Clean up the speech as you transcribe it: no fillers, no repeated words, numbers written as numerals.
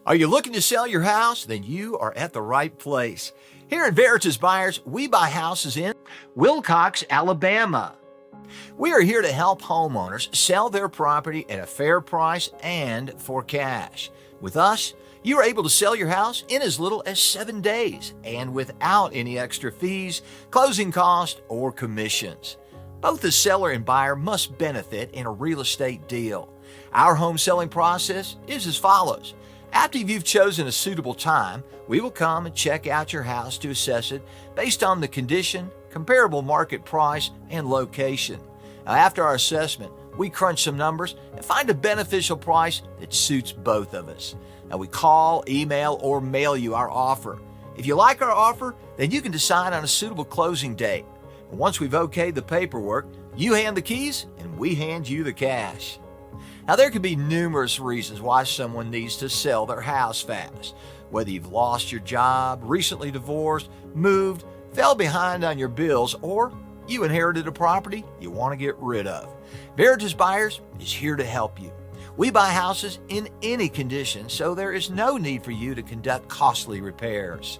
Are you looking to sell your house? Then you are at the right place. Here at Veritas Buyers, we buy houses in Wilcox, Alabama. We are here to help homeowners sell their property at a fair price and for cash. With us, you are able to sell your house in as little as 7 days and without any extra fees, closing costs, or commissions. Both the seller and buyer must benefit in a real estate deal. Our home selling process is as follows. After you've chosen a suitable time, we will come and check out your house to assess it based on the condition, comparable market price, and location. Now, after our assessment, we crunch some numbers and find a beneficial price that suits both of us. Now, we call, email, or mail you our offer. If you like our offer, then you can decide on a suitable closing date. And once we've okayed the paperwork, you hand the keys and we hand you the cash. Now, there could be numerous reasons why someone needs to sell their house fast. Whether you've lost your job, recently divorced, moved, fell behind on your bills, or you inherited a property you want to get rid of. Veritas Buyers is here to help you. We buy houses in any condition, so there is no need for you to conduct costly repairs.